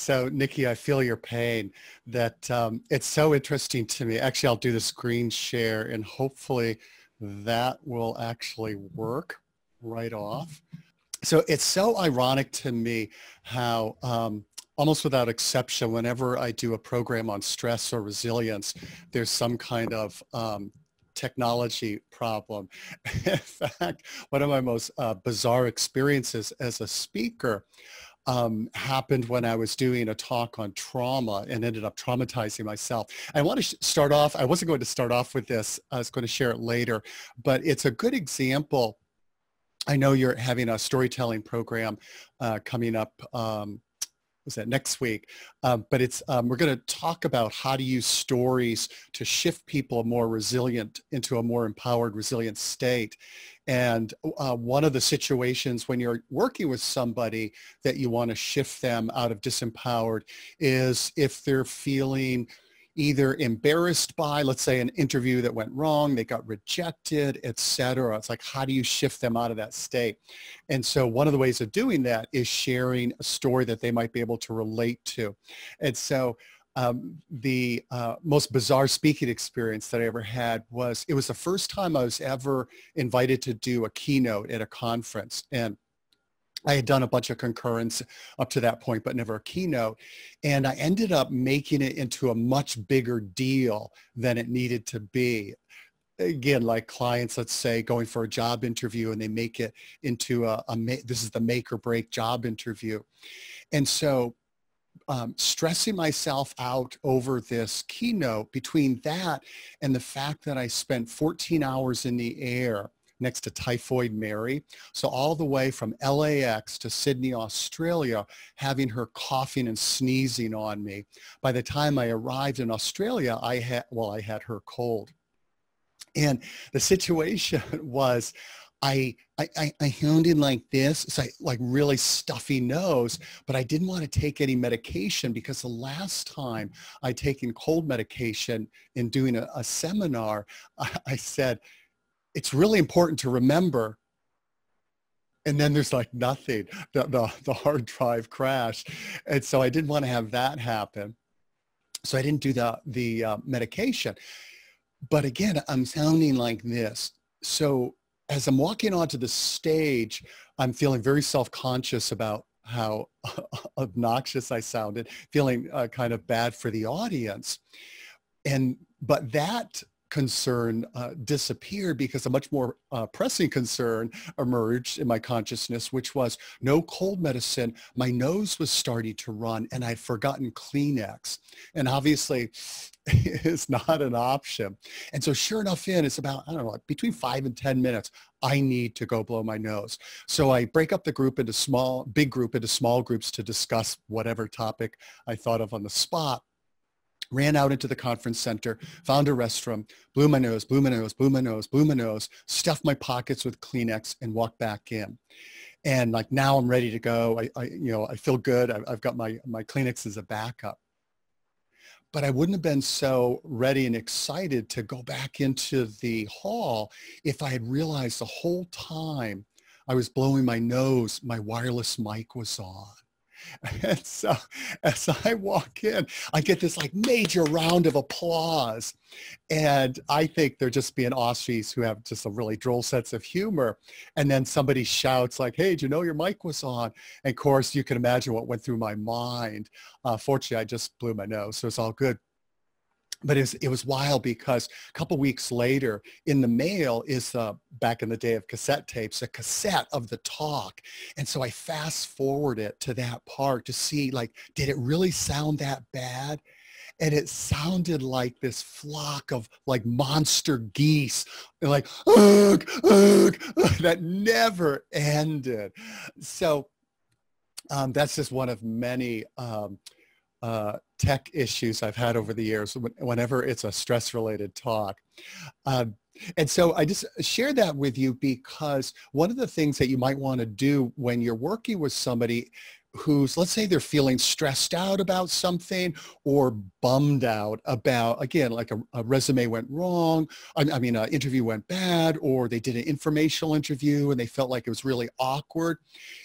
so Nikki, I feel your pain that it's so interesting to me. Actually, I'll do the screen share and hopefully that will actually work right off. So it's so ironic to me how almost without exception, whenever I do a program on stress or resilience, there's some kind of technology problem. In fact, one of my most bizarre experiences as a speaker happened when I was doing a talk on trauma and ended up traumatizing myself. I want to start off, I wasn't going to start off with this, I was going to share it later, but it's a good example. I know you're having a storytelling program coming up, was that next week? But it's we're going to talk about how to use stories to shift people more resilient into a more empowered, resilient state. And one of the situations when you're working with somebody that you want to shift them out of disempowered is if they're feeling either embarrassed by, let's say, an interview that went wrong, they got rejected, etc. It's like, how do you shift them out of that state? And so one of the ways of doing that is sharing a story that they might be able to relate to. And so the most bizarre speaking experience that I ever had was, it was the first time I was ever invited to do a keynote at a conference. And I had done a bunch of concurrence up to that point, but never a keynote. And I ended up making it into a much bigger deal than it needed to be. Again, like clients, let's say, going for a job interview and they make it into this is the make or break job interview. And so stressing myself out over this keynote, between that and the fact that I spent 14 hours in the air next to Typhoid Mary. So all the way from LAX to Sydney, Australia, having her coughing and sneezing on me. By the time I arrived in Australia, I had her cold. And the situation was, I sounded like this. It's like really stuffy nose, but I didn't want to take any medication because the last time I'd taken cold medication in doing a seminar, I said, it's really important to remember. And then there's like nothing, the hard drive crashed. And so I didn't want to have that happen. So I didn't do the medication. But again, I'm sounding like this. So as I'm walking onto the stage, I'm feeling very self-conscious about how obnoxious I sounded, feeling kind of bad for the audience. But that concern disappeared because a much more pressing concern emerged in my consciousness, which was no cold medicine. My nose was starting to run and I'd forgotten Kleenex. And obviously it's not an option. And so sure enough, it's about, I don't know, between 5 and 10 minutes, I need to go blow my nose. So I break up the group into big group into small groups to discuss whatever topic I thought of on the spot. Ran out into the conference center, found a restroom, blew my nose, blew my nose, blew my nose, blew my nose, stuffed my pockets with Kleenex and walked back in. And like, now I'm ready to go. I feel good. I've got my Kleenex as a backup. But I wouldn't have been so ready and excited to go back into the hall if I had realized the whole time I was blowing my nose, my wireless mic was on. And so as I walk in, I get this like major round of applause. And I think they're just being Aussies who have just a really droll sense of humor. And then somebody shouts like, hey, did you know your mic was on? And of course, you can imagine what went through my mind. Fortunately, I just blew my nose, so it's all good. But it was wild because a couple weeks later in the mail is back in the day of cassette tapes, a cassette of the talk. And so I fast forward it to that part to see, like, did it really sound that bad? And it sounded like this flock of like monster geese, like, ugh, ugh, ugh, that never ended. So that's just one of many tech issues I've had over the years whenever it's a stress-related talk. And so I just share that with you because one of the things that you might want to do when you're working with somebody who's, let's say they're feeling stressed out about something or bummed out about, again, like a resume went wrong, I mean, an interview went bad, or they did an informational interview and they felt like it was really awkward,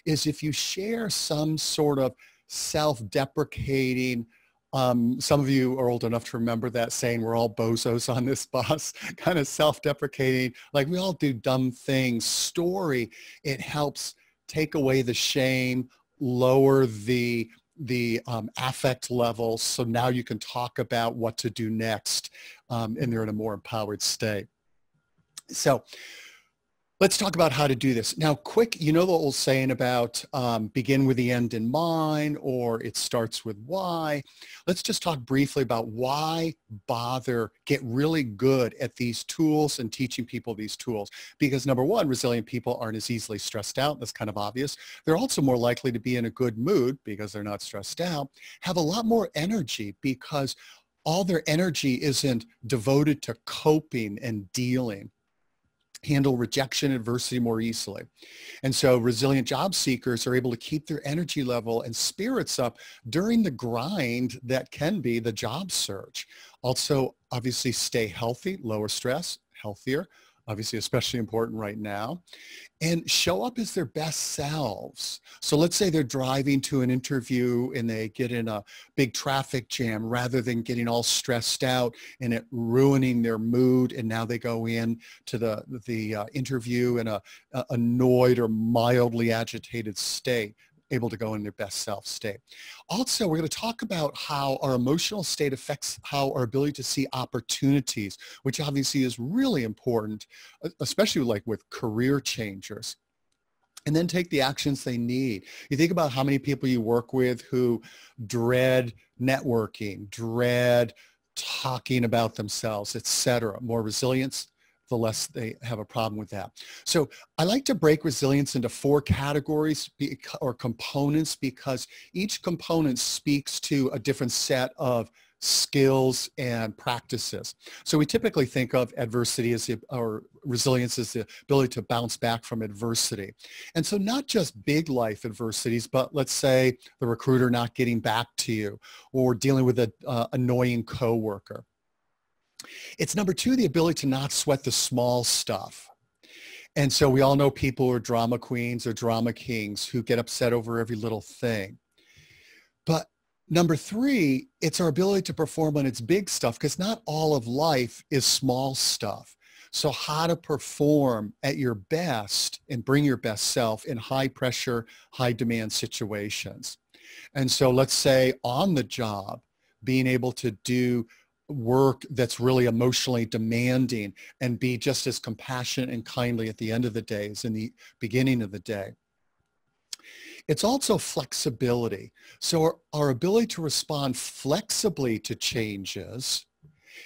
is if you share some sort of self-deprecating. Some of you are old enough to remember that saying, we're all bozos on this bus, kind of self-deprecating, like we all do dumb things. Story, it helps take away the shame, lower the affect levels. So now you can talk about what to do next, and they're in a more empowered state. So let's talk about how to do this. Now, quick, you know the old saying about begin with the end in mind, or it starts with why. Let's just talk briefly about why bother, get really good at these tools and teaching people these tools. Because number one, resilient people aren't as easily stressed out. That's kind of obvious. They're also more likely to be in a good mood because they're not stressed out, have a lot more energy because all their energy isn't devoted to coping and dealing, handle rejection, adversity more easily. And so resilient job seekers are able to keep their energy level and spirits up during the grind that can be the job search. Also, obviously stay healthy, lower stress, healthier, obviously especially important right now, and show up as their best selves. So let's say they're driving to an interview and they get in a big traffic jam, rather than getting all stressed out and it ruining their mood, and now they go in to the interview in a annoyed or mildly agitated state, able to go in their best self state. Also, we're going to talk about how our emotional state affects how our ability to see opportunities, which obviously is really important, especially like with career changers. And then take the actions they need. You think about how many people you work with who dread networking, dread talking about themselves, etc. More resilience, the less they have a problem with that. So I like to break resilience into 4 categories or components, because each component speaks to a different set of skills and practices. So we typically think of adversity as or resilience as the ability to bounce back from adversity. And so not just big life adversities, but let's say the recruiter not getting back to you, or dealing with an annoying coworker. It's number 2, the ability to not sweat the small stuff. And so we all know people who are drama queens or drama kings who get upset over every little thing. But number 3, it's our ability to perform on its big stuff, because not all of life is small stuff. So how to perform at your best and bring your best self in high pressure, high demand situations. And so let's say on the job, being able to do work that's really emotionally demanding and be just as compassionate and kindly at the end of the day as in the beginning of the day. It's also flexibility. So our ability to respond flexibly to changes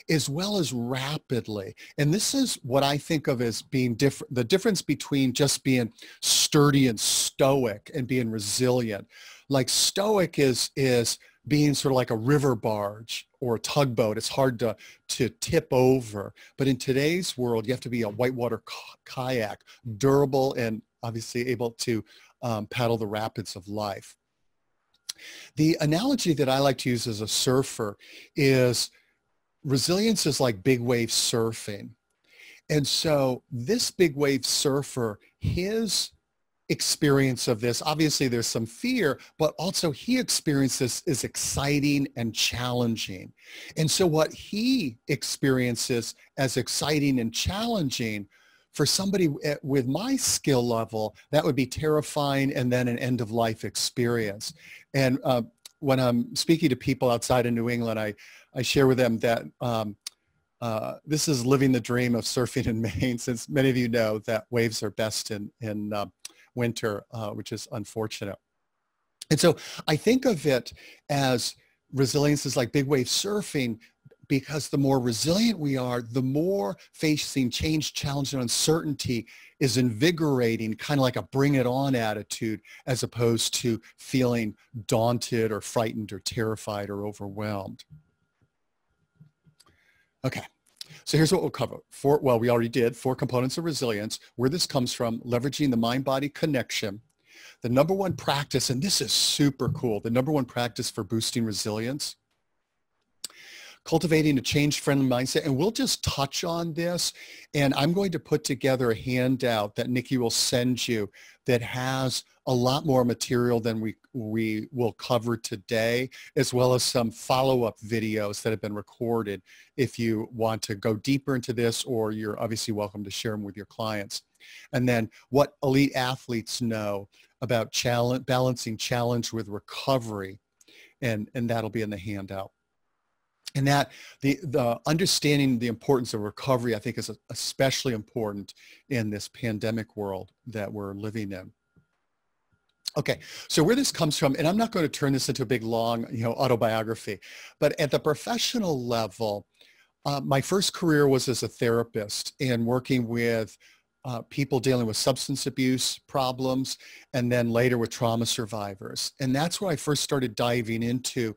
as well as rapidly. And this is what I think of as being different, the difference between just being sturdy and stoic and being resilient. Like stoic is being sort of like a river barge or a tugboat. It's hard to tip over. But in today's world, you have to be a whitewater kayak, durable and obviously able to paddle the rapids of life. The analogy that I like to use as a surfer is resilience is like big wave surfing. And so this big wave surfer, his experience of this, obviously there's some fear, but also he experiences is exciting and challenging. And so what he experiences as exciting and challenging, for somebody with my skill level, that would be terrifying and then an end of life experience. And when I'm speaking to people outside of New England, I share with them that this is living the dream of surfing in Maine, since many of you know that waves are best in winter, which is unfortunate. And so I think of it as resilience is like big wave surfing, because the more resilient we are, the more facing change, challenge, and uncertainty is invigorating, kind of like a bring it on attitude, as opposed to feeling daunted or frightened or terrified or overwhelmed. Okay. So here's what we'll cover. We already did 4 components of resilience. Where this comes from: leveraging the mind-body connection. The number 1 practice, and this is super cool, the number 1 practice for boosting resilience: cultivating a change-friendly mindset. And we'll just touch on this. And I'm going to put together a handout that Nikki will send you that has a lot more material than we will cover today, as well as some follow-up videos that have been recorded if you want to go deeper into this, or you're obviously welcome to share them with your clients. And then what elite athletes know about balancing challenge with recovery, and that'll be in the handout. And that the understanding the importance of recovery, I think, is especially important in this pandemic world that we're living in. Okay, so where this comes from, and I'm not going to turn this into a big, long, autobiography, but at the professional level, my first career was as a therapist and working with people dealing with substance abuse problems, and then later with trauma survivors. And that's where I first started diving into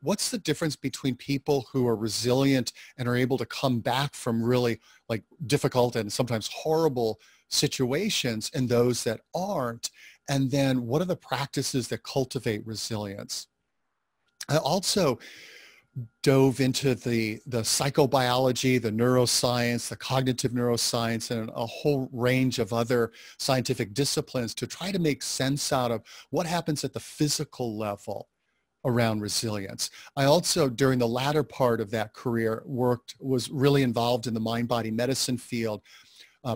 what's the difference between people who are resilient and are able to come back from really like difficult and sometimes horrible situations and those that aren't. And then what are the practices that cultivate resilience? I also dove into the psychobiology, the neuroscience, the cognitive neuroscience, and a whole range of other scientific disciplines to try to make sense out of what happens at the physical level around resilience. I also, during the latter part of that career, was really involved in the mind-body medicine field,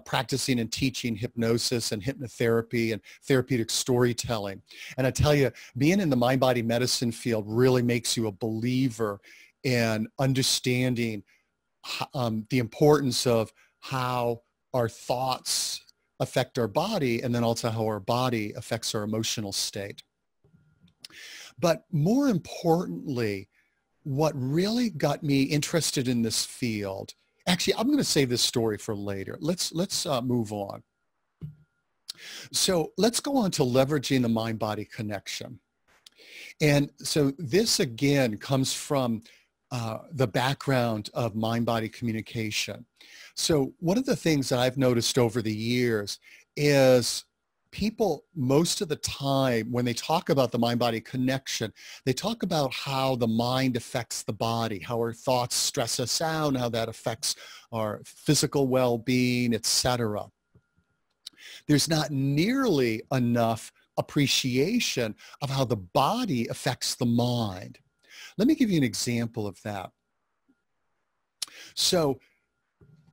practicing and teaching hypnosis and hypnotherapy and therapeutic storytelling. And I tell you, being in the mind-body medicine field really makes you a believer in understanding the importance of how our thoughts affect our body, and then also how our body affects our emotional state. But more importantly, what really got me interested in this field, actually, I'm going to save this story for later. Let's move on. So let's go on to leveraging the mind-body connection. And so this, again, comes from the background of mind-body communication. So one of the things that I've noticed over the years is people, most of the time, when they talk about the mind-body connection, they talk about how the mind affects the body, how our thoughts stress us out, how that affects our physical well-being, etc. There's not nearly enough appreciation of how the body affects the mind. Let me give you an example of that. So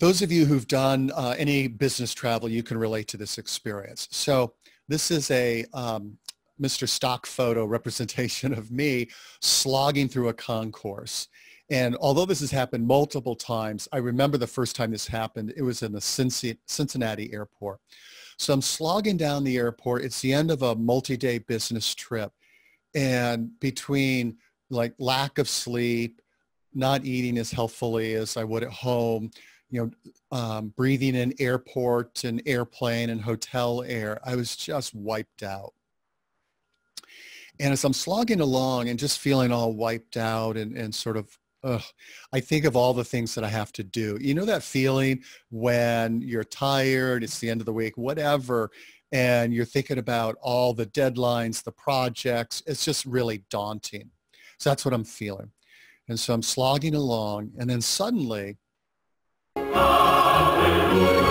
those of you who've done any business travel, you can relate to this experience. So this is a Mr. Stock photo representation of me slogging through a concourse. And although this has happened multiple times, I remember the first time this happened, it was in the Cincinnati airport. So I'm slogging down the airport. It's the end of a multi-day business trip. And between like lack of sleep, not eating as healthfully as I would at home, breathing in airport and airplane and hotel air, I was just wiped out. And as I'm slogging along and just feeling all wiped out and sort of, I think of all the things that I have to do. You know that feeling when you're tired, it's the end of the week, whatever, and you're thinking about all the deadlines, the projects, it's just really daunting. So that's what I'm feeling. And so I'm slogging along, and then suddenly, hallelujah,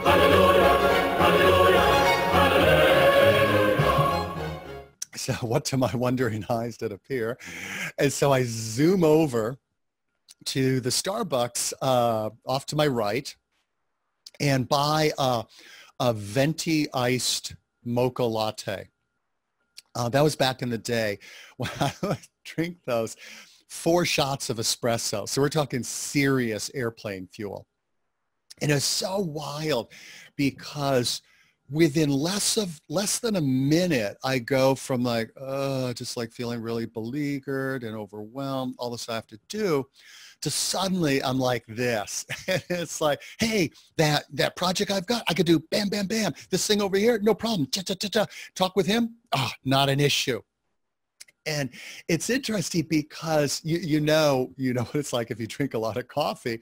hallelujah, hallelujah, hallelujah. So what to my wondering eyes did appear? And so I zoom over to the Starbucks off to my right and buy a venti iced mocha latte. That was back in the day when I would drink those 4 shots of espresso. So we're talking serious airplane fuel. And it's so wild because within less than a minute, I go from like, just like feeling really beleaguered and overwhelmed, all this I have to do, to suddenly I'm like this. And it's like, hey, that project I've got, I could do bam, bam, bam. This thing over here, no problem. Talk with him, not an issue. And it's interesting because you know what it's like if you drink a lot of coffee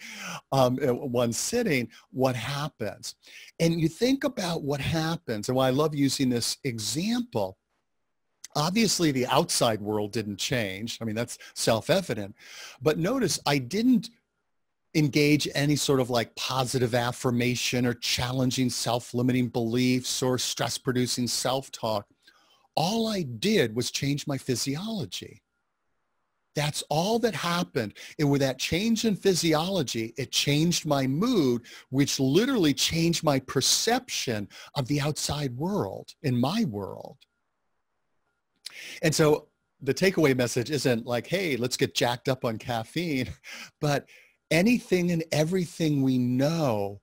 at one sitting, what happens. And you think about what happens, and why I love using this example Obviously, the outside world didn't change. I mean, that's self-evident. But notice I didn't engage any sort of like positive affirmation or challenging self-limiting beliefs or stress-producing self-talk. All I did was change my physiology. That's all that happened. And with that change in physiology, it changed my mood, which literally changed my perception of the outside world, in my world. And so the takeaway message isn't like, hey, let's get jacked up on caffeine, but anything and everything we know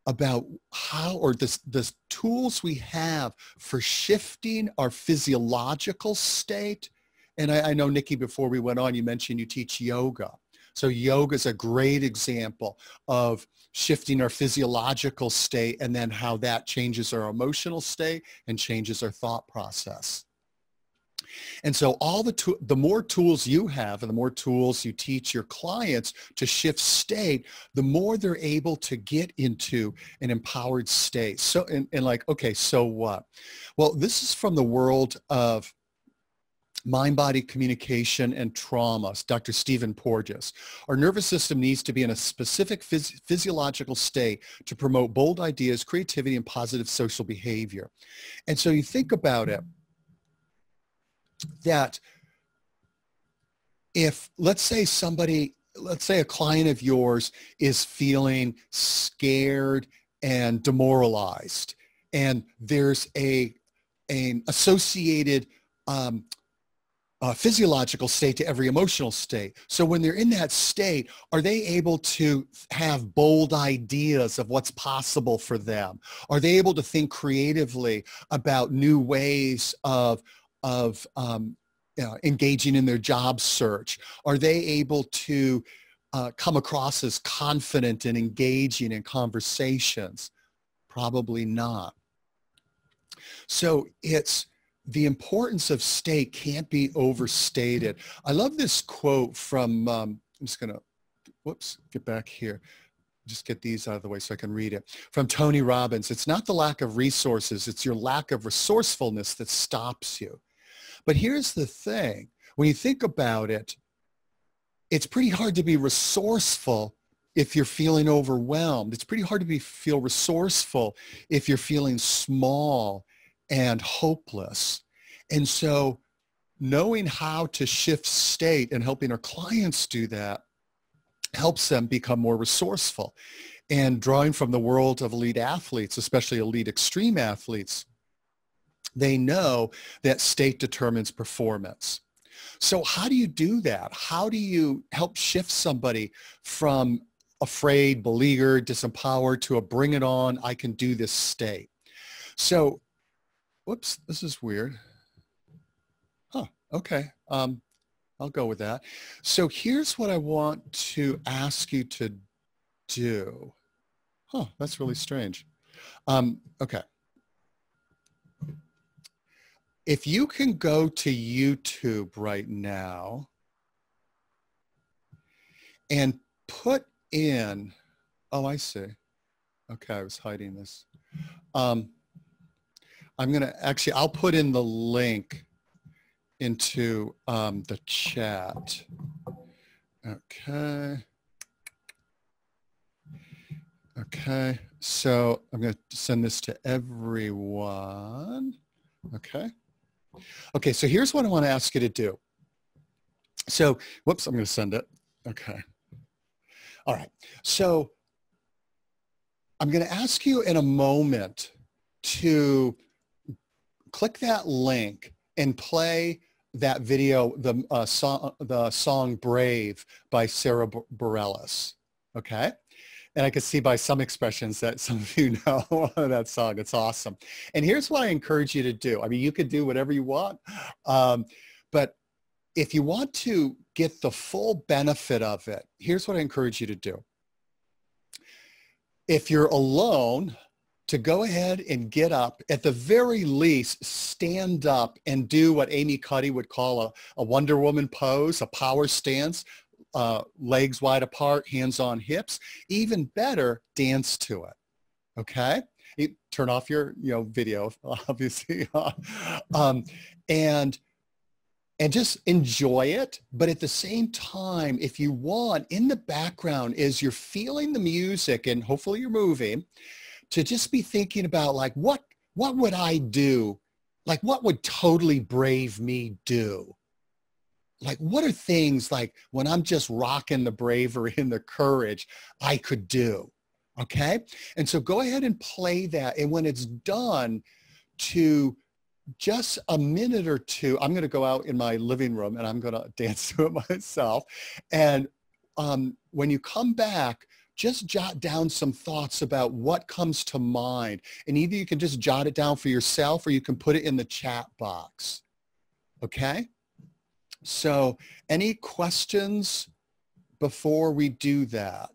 about how, or the tools we have for shifting our physiological state. And I know, Nikki, before we went on, you mentioned you teach yoga. So yoga is a great example of shifting our physiological state and then how that changes our emotional state and changes our thought process. And so the more tools you have and the more tools you teach your clients to shift state, the more they're able to get into an empowered state. So, and like, okay, so what? Well, this is from the world of mind-body communication and trauma, Dr. Stephen Porges. Our nervous system needs to be in a specific physiological state to promote bold ideas, creativity, and positive social behavior. And so you think about it, that if, let's say a client of yours is feeling scared and demoralized, and there's an associated physiological state to every emotional state. So when they're in that state, are they able to have bold ideas of what's possible for them? Are they able to think creatively about new ways of engaging in their job search? Are they able to come across as confident and engaging in conversations? Probably not. So the importance of state can't be overstated. I love this quote from, I'm just gonna, whoops, get back here. Just get these out of the way so I can read it. From Tony Robbins, it's not the lack of resources, it's your lack of resourcefulness that stops you. But here's the thing, when you think about it, it's pretty hard to be resourceful if you're feeling overwhelmed. It's pretty hard to feel resourceful if you're feeling small and hopeless. And so knowing how to shift state and helping our clients do that helps them become more resourceful. And drawing from the world of elite athletes, especially elite extreme athletes, they know that state determines performance. So how do you do that? How do you help shift somebody from afraid, beleaguered, disempowered to a bring it on, I can do this state? So, whoops, this is weird. Huh, okay, I'll go with that. So here's what I want to ask you to do. Huh, that's really strange. Okay. If you can go to YouTube right now and put in, oh, I see. Okay, I was hiding this. I'm gonna, actually, I'll put in the link into the chat. Okay. Okay, so I'm gonna send this to everyone. Okay. Okay, so here's what I want to ask you to do. So, whoops, I'm going to send it. Okay. All right. So I'm going to ask you in a moment to click that link and play that video, the song Brave by Sarah Bareilles. Okay. And I can see by some expressions that some of you know that song. It's awesome. And here's what I encourage you to do. I mean, you can do whatever you want, but if you want to get the full benefit of it, here's what I encourage you to do. If you're alone, to go ahead and get up, at the very least, stand up and do what Amy Cuddy would call a Wonder Woman pose, a power stance. Legs wide apart, hands on hips. Even better, dance to it, okay? turn off your, video, obviously, um, and just enjoy it. But at the same time, if you want, in the background, as you're feeling the music and hopefully you're moving, to just be thinking about like, what would I do? Like, what would totally brave me do? Like, what are things like when I'm just rocking the bravery and the courage I could do? Okay. And so go ahead and play that. And when it's done, to just a minute or two, I'm going to go out in my living room and I'm going to dance to it myself. And when you come back, just jot down some thoughts about what comes to mind. And either you can just jot it down for yourself or you can put it in the chat box. Okay? So any questions before we do that?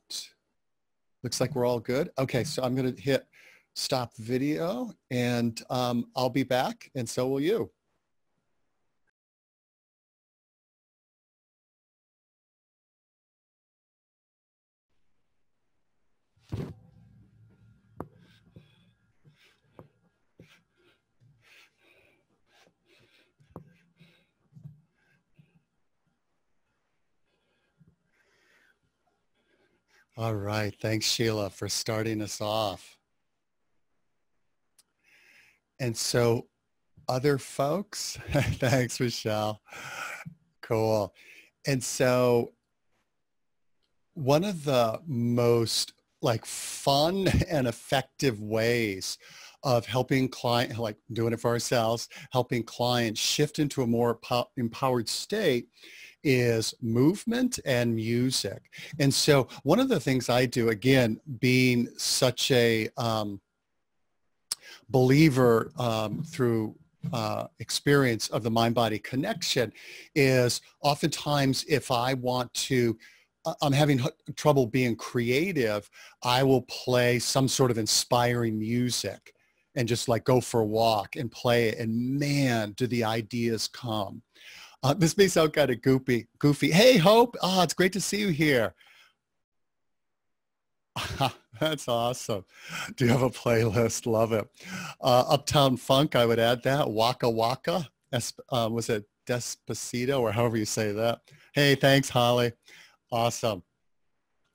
Looks like we're all good. Okay, so I'm going to hit stop video and I'll be back and so will you. All right, thanks Sheila for starting us off. And so other folks, thanks Michelle, cool. And so one of the most like fun and effective ways of helping client, like doing it for ourselves, helping clients shift into a more empowered state is movement and music. And so one of the things I do, again, being such a believer through experience of the mind-body connection, is oftentimes if I want to, I'm having trouble being creative, I will play some sort of inspiring music and just like go for a walk and play it. And man, do the ideas come. This may sound kind of goofy. Hey, Hope. Oh, it's great to see you here. That's awesome. Do you have a playlist? Love it. Uptown Funk, I would add that. Waka Waka. Was it Despacito or however you say that? Hey, thanks, Holly. Awesome.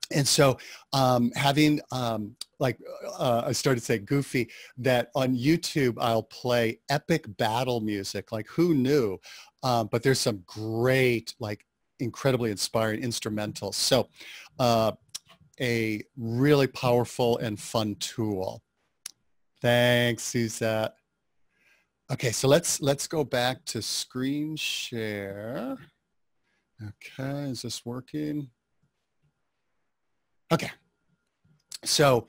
And so having I started to say goofy, that on YouTube, I'll play epic battle music. Like who knew? But there's some great, like incredibly inspiring instrumentals. So a really powerful and fun tool. Thanks, Suzette. Okay, so let's go back to screen share. Okay, is this working? Okay, so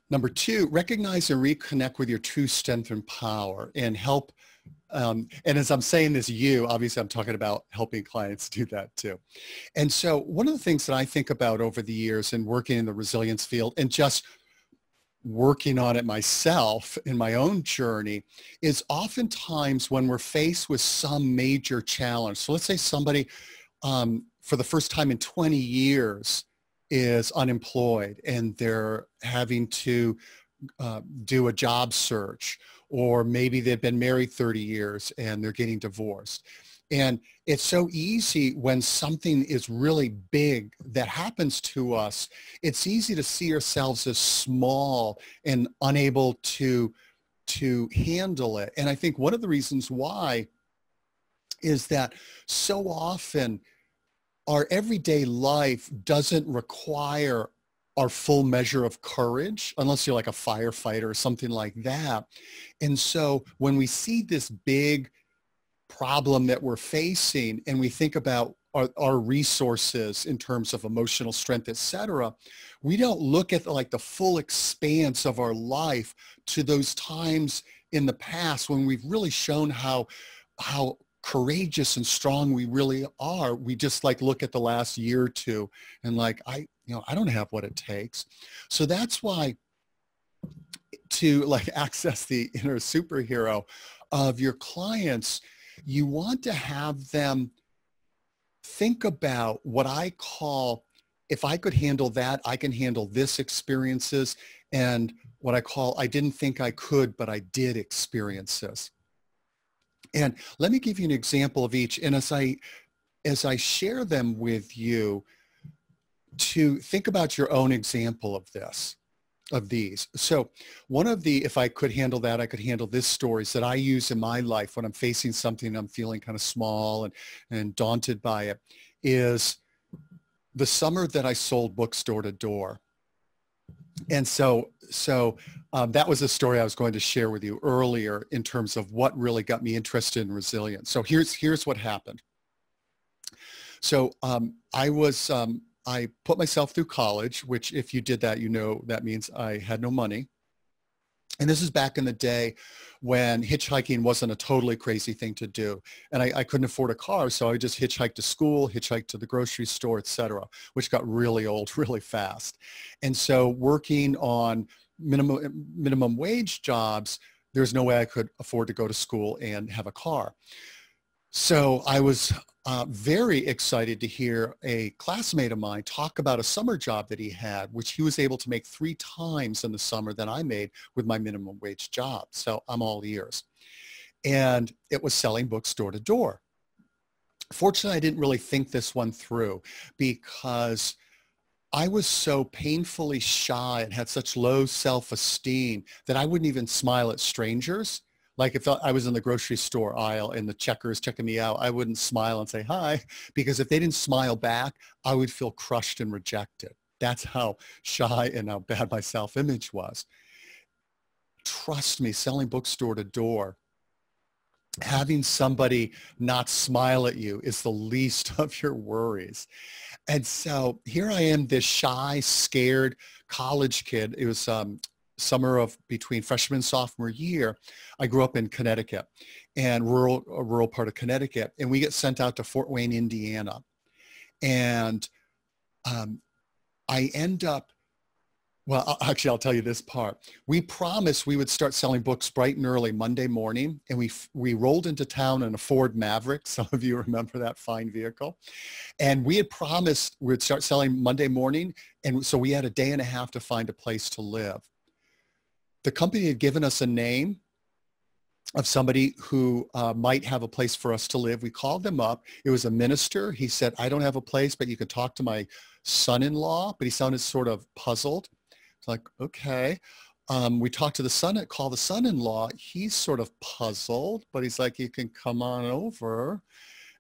number 2, recognize and reconnect with your true strength and power and help. And as I'm saying this, obviously I'm talking about helping clients do that too. And so one of the things that I think about over the years and working in the resilience field and just working on it myself in my own journey is oftentimes when we're faced with some major challenge. So let's say somebody for the first time in 20 years is unemployed and they're having to do a job search, or maybe they've been married 30 years and they're getting divorced. And it's so easy when something is really big that happens to us, it's easy to see ourselves as small and unable to handle it. And I think one of the reasons why is that so often our everyday life doesn't require our full measure of courage, unless you're like a firefighter or something like that. And so when we see this big problem that we're facing and we think about our resources in terms of emotional strength, et cetera, we don't look at the full expanse of our life to those times in the past when we've really shown how courageous and strong we really are. We just look at the last year or two and I don't have what it takes. So that's why to access the inner superhero of your clients, you want to have them think about what I call if I could handle that, I can handle this experiences and what I call, I didn't think I could, but I did experiences. And let me give you an example of each. And as I share them with you, to think about your own example of this, of these. So one of the, if I could handle that, I could handle this stories that I use in my life when I'm facing something, I'm feeling kind of small and daunted by it, is the summer that I sold books door to door. And so that was a story I was going to share with you earlier in terms of what really got me interested in resilience. So here's what happened. So I put myself through college, which if you did that, you know, that means I had no money. And this is back in the day when hitchhiking wasn't a totally crazy thing to do. And I couldn't afford a car, so I just hitchhiked to school, hitchhiked to the grocery store, et cetera, which got really old really fast. And so working on minimum wage jobs, there's no way I could afford to go to school and have a car. So I was very excited to hear a classmate of mine talk about a summer job that he had, which he was able to make 3 times in the summer than I made with my minimum wage job. So I'm all ears. And it was selling books door to door. Fortunately, I didn't really think this one through because I was so painfully shy and had such low self-esteem that I wouldn't even smile at strangers. Like if I was in the grocery store aisle and the checkers checking me out, I wouldn't smile and say hi, because if they didn't smile back, I would feel crushed and rejected. That's how shy and how bad my self-image was. Trust me, selling books door to door, having somebody not smile at you is the least of your worries. And so here I am, this shy, scared college kid. It was summer of between freshman and sophomore year. I grew up in Connecticut, and a rural part of Connecticut, and we get sent out to Fort Wayne, Indiana. And I end up, well, actually, I'll tell you this part. We promised we would start selling books bright and early Monday morning, and we rolled into town in a Ford Maverick. Some of you remember that fine vehicle. And we had promised we'd start selling Monday morning, and so we had a day and a half to find a place to live. The company had given us a name of somebody who might have a place for us to live. We called them up. It was a minister. He said, I don't have a place, but you could talk to my son-in-law. But he sounded sort of puzzled. It's like, okay. We talked to the called the son-in-law. He's sort of puzzled, but he's like, you can come on over.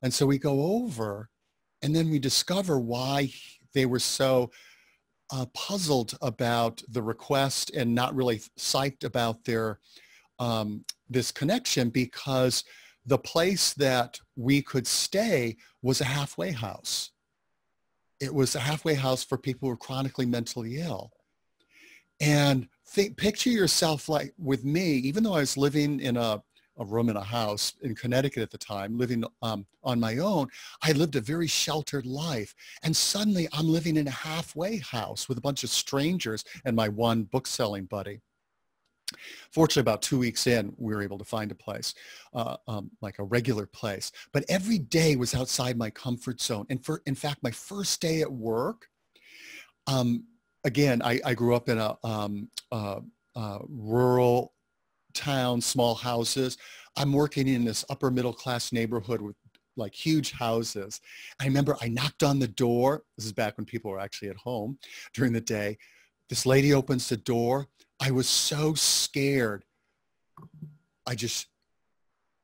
And so we go over, and then we discover why they were so puzzled about the request and not really psyched about their this connection, because the place that we could stay was a halfway house. It was a halfway house for people who were chronically mentally ill. And picture yourself like with me, even though I was living in a room in a house in Connecticut at the time, living on my own, I lived a very sheltered life. And suddenly I'm living in a halfway house with a bunch of strangers and my one book selling buddy. Fortunately, about 2 weeks in, we were able to find a place, like a regular place. But every day was outside my comfort zone. And in fact, my first day at work, again, I grew up in a rural town, small houses. I'm working in this upper middle class neighborhood with like huge houses. I remember I knocked on the door. This is back when people were actually at home during the day. This lady opens the door. I was so scared. I just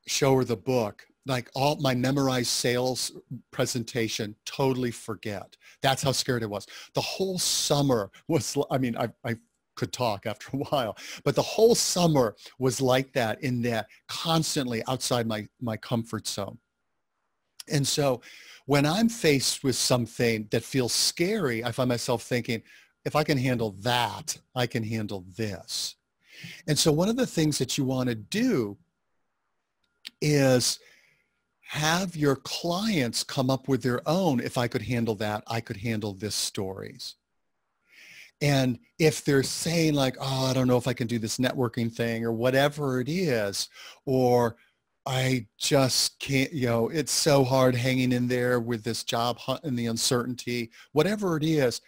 show her the book. Like all my memorized sales presentation, totally forget. That's how scared I was. The whole summer was, I mean, I could talk after a while, but the whole summer was like that, in that constantly outside my comfort zone. And so when I'm faced with something that feels scary, I find myself thinking, if I can handle that, I can handle this. And so one of the things that you want to do is have your clients come up with their own, if I could handle that, I could handle this stories. And if they're saying like, oh, I don't know if I can do this networking thing or whatever it is, or I just can't, it's so hard hanging in there with this job hunt and the uncertainty, whatever it is,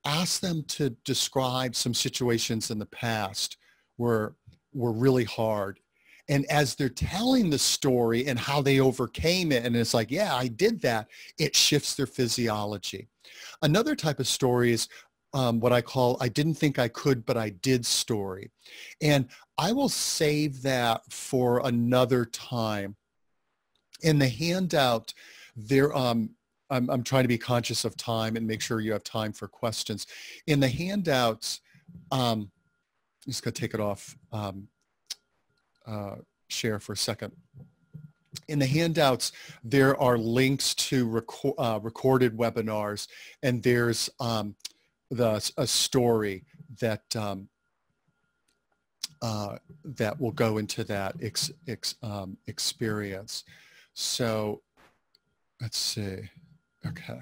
ask them to describe some situations in the past were really hard. And as they're telling the story and how they overcame it, and it's like, yeah, I did that, it shifts their physiology. Another type of story is what I call, I didn't think I could, but I did story. And I will save that for another time. In the handout, there, I'm trying to be conscious of time and make sure you have time for questions. In the handouts, I'm just going to take it off share for a second. In the handouts, there are links to recorded webinars, and there's a story that that will go into that experience. So let's see. Okay,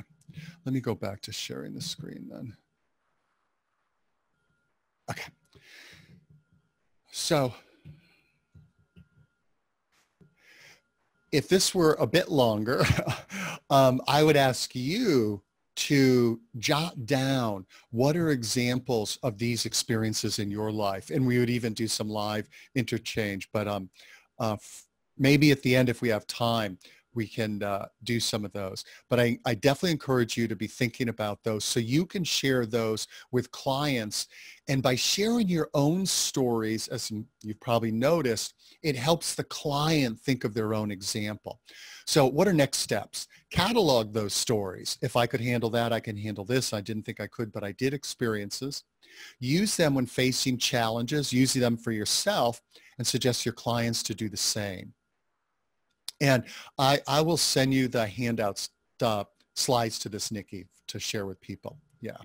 let me go back to sharing the screen then. Okay, so if this were a bit longer, I would ask you to jot down what are examples of these experiences in your life. And we would even do some live interchange, but maybe at the end, if we have time, we can do some of those. But I definitely encourage you to be thinking about those so you can share those with clients. And by sharing your own stories, as you've probably noticed, it helps the client think of their own example. So what are next steps? Catalog those stories. If I could handle that, I can handle this. I didn't think I could, but I did experiences. Use them when facing challenges, using them for yourself, and suggest your clients to do the same. And I will send you the handouts, slides to this, Nikki, to share with people. Yeah.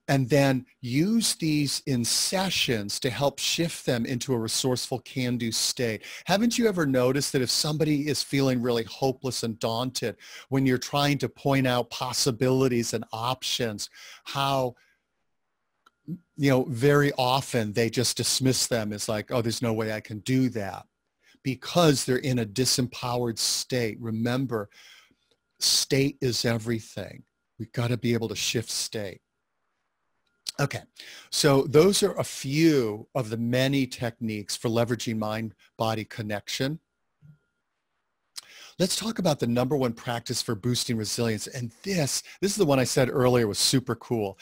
And then use these in sessions to help shift them into a resourceful can-do state. Haven't you ever noticed that if somebody is feeling really hopeless and daunted, when you're trying to point out possibilities and options, how, very often they just dismiss them as like, oh, there's no way I can do that, because they're in a disempowered state. Remember, state is everything. We've got to be able to shift state. Okay, so those are a few of the many techniques for leveraging mind-body connection. Let's talk about the #1 practice for boosting resilience. And this is the one I said earlier was super cool.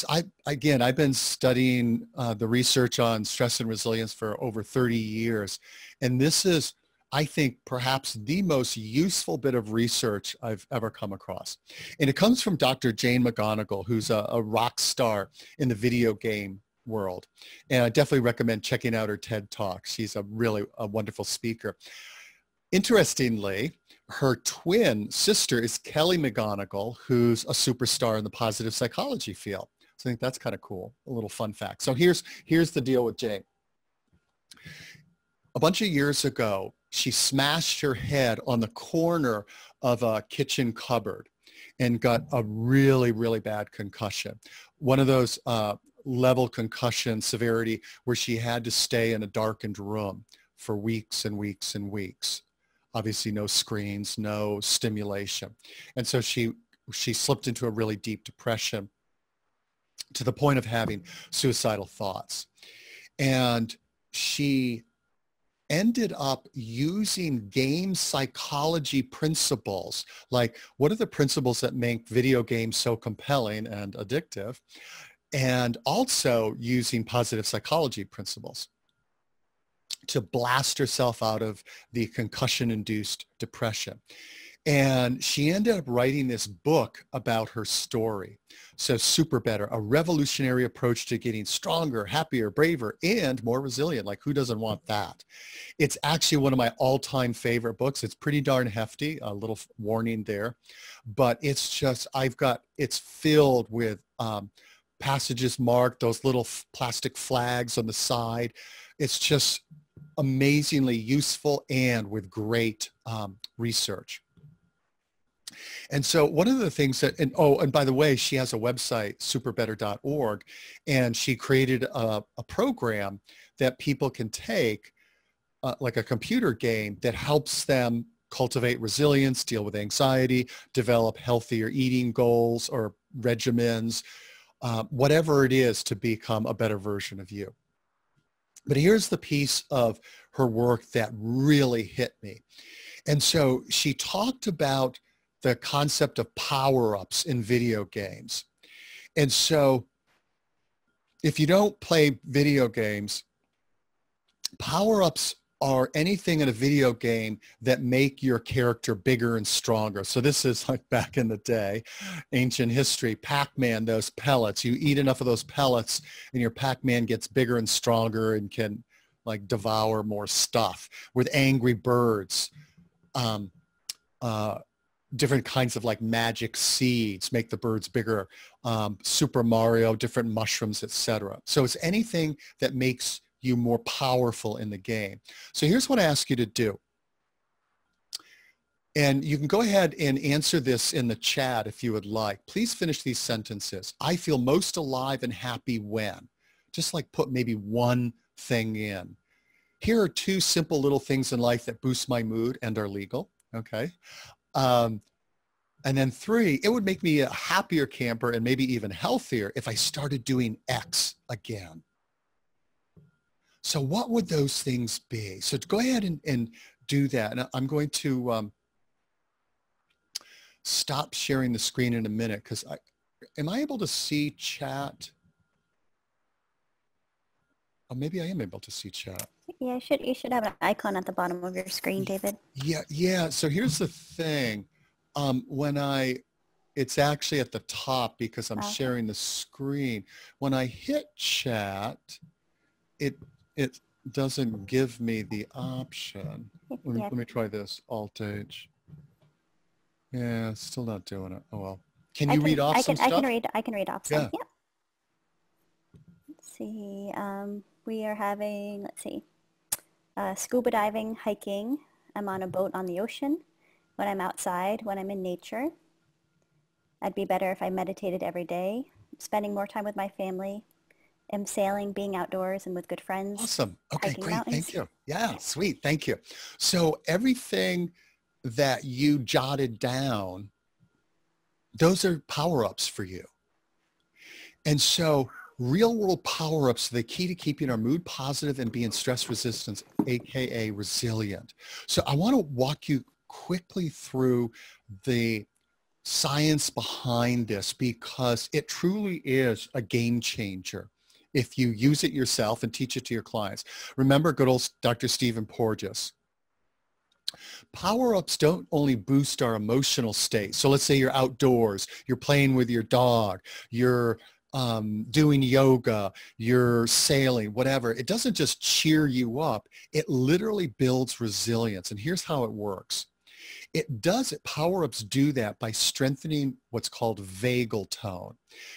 I've been studying the research on stress and resilience for over 30 years. And this is, I think, perhaps the most useful bit of research I've ever come across. And it comes from Dr. Jane McGonigal, who's a rock star in the video game world. And I definitely recommend checking out her TED Talk. She's a wonderful speaker. Interestingly, her twin sister is Kelly McGonigal, who's a superstar in the positive psychology field. So I think that's kind of cool, a little fun fact. So here's the deal with Jane. A bunch of years ago, she smashed her head on the corner of a kitchen cupboard and got a really, really bad concussion. One of those level concussion severity where she had to stay in a darkened room for weeks and weeks and weeks. Obviously no screens, no stimulation. And so she slipped into a really deep depression to the point of having suicidal thoughts. And she ended up using game psychology principles, like what are the principles that make video games so compelling and addictive, and also using positive psychology principles to blast herself out of the concussion-induced depression. And she ended up writing this book about her story. So Super Better, a revolutionary approach to getting stronger, happier, braver, and more resilient. Like, who doesn't want that? It's actually one of my all-time favorite books. It's pretty darn hefty, a little warning there. But it's just, it's filled with passages marked, those little plastic flags on the side. It's just amazingly useful and with great research. And so one of the things that, and by the way, she has a website, superbetter.org, and she created a program that people can take like a computer game that helps them cultivate resilience, deal with anxiety, develop healthier eating goals or regimens, whatever it is to become a better version of you. But here's the piece of her work that really hit me. And so she talked about the concept of power-ups in video games. And so if you don't play video games, power-ups are anything in a video game that make your character bigger and stronger. So this is like back in the day, ancient history, Pac-Man, those pellets. You eat enough of those pellets and your Pac-Man gets bigger and stronger and can like devour more stuff. With Angry Birds, different kinds of like magic seeds make the birds bigger. Super Mario, different mushrooms, etc. So it's anything that makes you more powerful in the game. So here's what I ask you to do. And you can go ahead and answer this in the chat if you would like. Please finish these sentences. I feel most alive and happy when. Just like put maybe one thing in. Here are two simple little things in life that boost my mood and are legal. Okay. And then 3, it would make me a happier camper and maybe even healthier if I started doing X again. So what would those things be? So go ahead and do that. And I'm going to stop sharing the screen in a minute because am I able to see chat? Oh, maybe I am able to see chat. Yeah, you should have an icon at the bottom of your screen, David. Yeah. So here's the thing. It's actually at the top because I'm sharing the screen. When I hit chat, it doesn't give me the option. Let me try this, Alt-H. Yeah, still not doing it. Oh well. Can you read off some stuff? I can read off some. Yeah. Let's see. We are having, let's see, scuba diving, hiking. I'm on a boat on the ocean. When I'm outside, when I'm in nature. I'd be better if I meditated every day. Spending more time with my family. I'm sailing, being outdoors and with good friends. Awesome. Okay, great. Thank you. Yeah, sweet. Thank you. So everything that you jotted down, those are power-ups for you. And so real world power-ups are the key to keeping our mood positive and being stress resistant, AKA resilient. So I want to walk you quickly through the science behind this because it truly is a game changer if you use it yourself and teach it to your clients. Remember good old Dr. Stephen Porges. Power-ups don't only boost our emotional state. So let's say you're outdoors, you're playing with your dog, you're doing yoga, you're sailing, whatever. It doesn't just cheer you up. It literally builds resilience. And here's how it works. Power-ups do that by strengthening what's called vagal tone.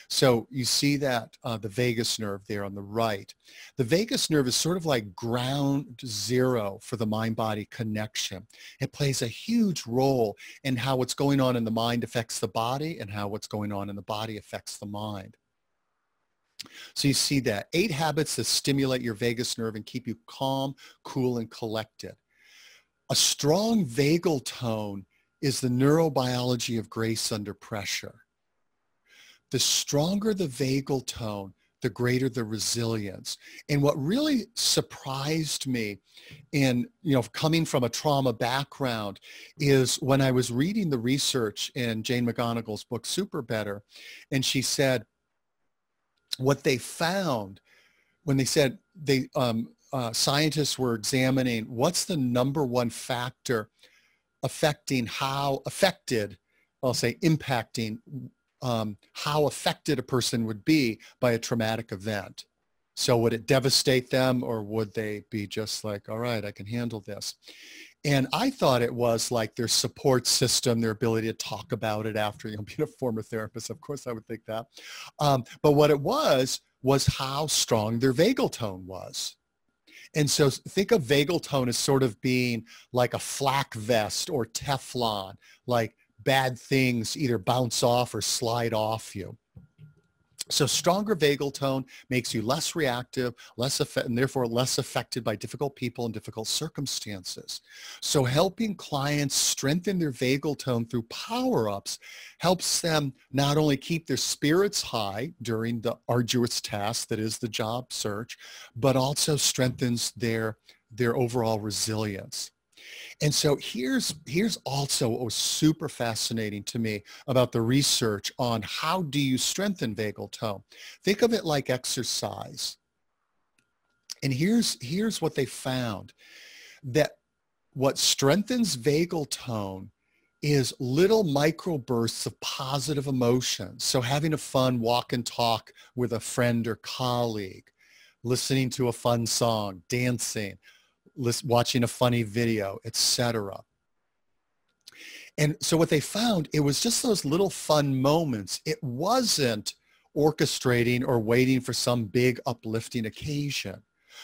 So you see that the vagus nerve there on the right. The vagus nerve is sort of like ground zero for the mind-body connection. It plays a huge role in how what's going on in the mind affects the body and how what's going on in the body affects the mind. So you see that 8 habits that stimulate your vagus nerve and keep you calm, cool, and collected. A strong vagal tone is the neurobiology of grace under pressure. The stronger the vagal tone, the greater the resilience. And what really surprised me in, coming from a trauma background is when I was reading the research in Jane McGonigal's book, Super Better, and she said what they found when they said scientists were examining what's the #1 factor impacting how affected a person would be by a traumatic event. So would it devastate them or would they be just like, all right, I can handle this? And I thought it was like their support system, their ability to talk about it after, being a former therapist. Of course I would think that. But what it was how strong their vagal tone was. And so think of vagal tone as sort of being like a flak vest or Teflon, like bad things either bounce off or slide off you. So stronger vagal tone makes you less reactive, and therefore less affected by difficult people and difficult circumstances. So helping clients strengthen their vagal tone through power-ups helps them not only keep their spirits high during the arduous task that is the job search, but also strengthens their overall resilience. And so here's also what was super fascinating to me about the research on how do you strengthen vagal tone. Think of it like exercise. And here's what they found, that what strengthens vagal tone is little microbursts of positive emotions. So having a fun walk and talk with a friend or colleague, listening to a fun song, dancing, watching a funny video, etc. And so what they found, it was just those little fun moments. It wasn't orchestrating or waiting for some big uplifting occasion.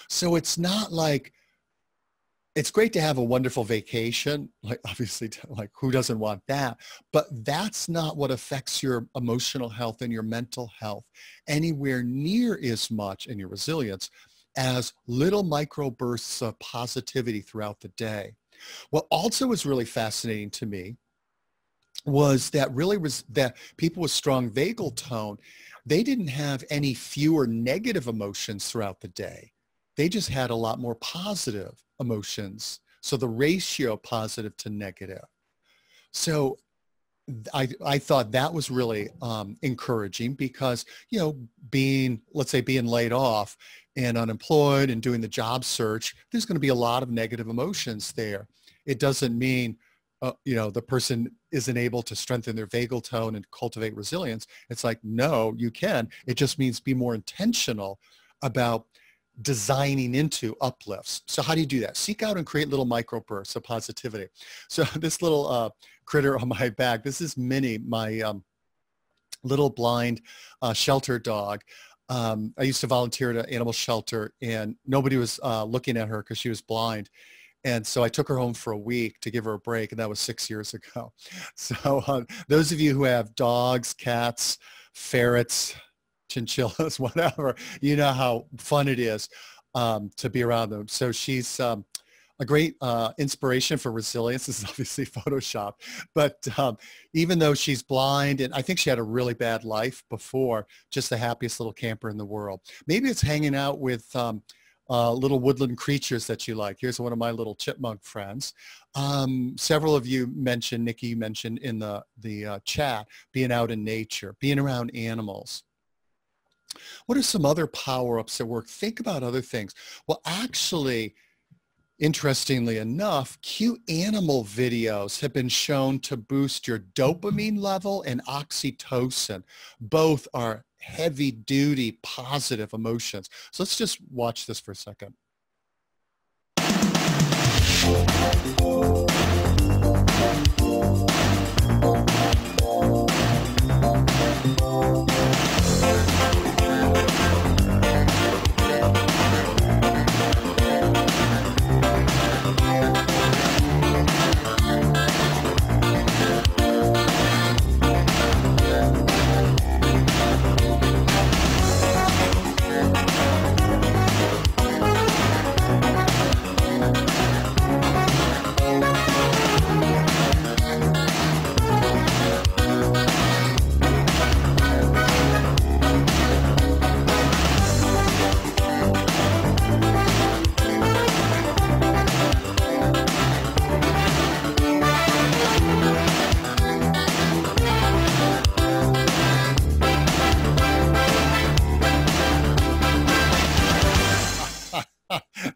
So it's not like, it's great to have a wonderful vacation, like obviously, like who doesn't want that? But that's not what affects your emotional health and your mental health anywhere near as much, and your resilience, as little microbursts of positivity throughout the day. What also was really fascinating to me was that that people with strong vagal tone, they didn't have any fewer negative emotions throughout the day. They just had a lot more positive emotions. So the ratio positive to negative. So I thought that was really encouraging, because, let's say being laid off and unemployed and doing the job search, there's going to be a lot of negative emotions there. It doesn't mean, the person isn't able to strengthen their vagal tone and cultivate resilience. It's like, no, you can. It just means be more intentional about designing into uplifts. So how do you do that? Seek out and create little microbursts of positivity. So this little critter on my back, this is Minnie, my little blind shelter dog. I used to volunteer at an animal shelter, and nobody was looking at her because she was blind. And so I took her home for a week to give her a break, and that was 6 years ago. So those of you who have dogs, cats, ferrets, chinchillas, whatever, you know how fun it is to be around them. So she's a great inspiration for resilience. This is obviously Photoshop, but even though she's blind, and I think she had a really bad life before, just the happiest little camper in the world. Maybe it's hanging out with little woodland creatures that you like. Here's one of my little chipmunk friends. Several of you mentioned, Nikki, you mentioned in the chat, being out in nature, being around animals. What are some other power-ups that work? Think about other things. Well, actually, interestingly enough, cute animal videos have been shown to boost your dopamine level and oxytocin. Both are heavy-duty positive emotions. So let's just watch this for a second.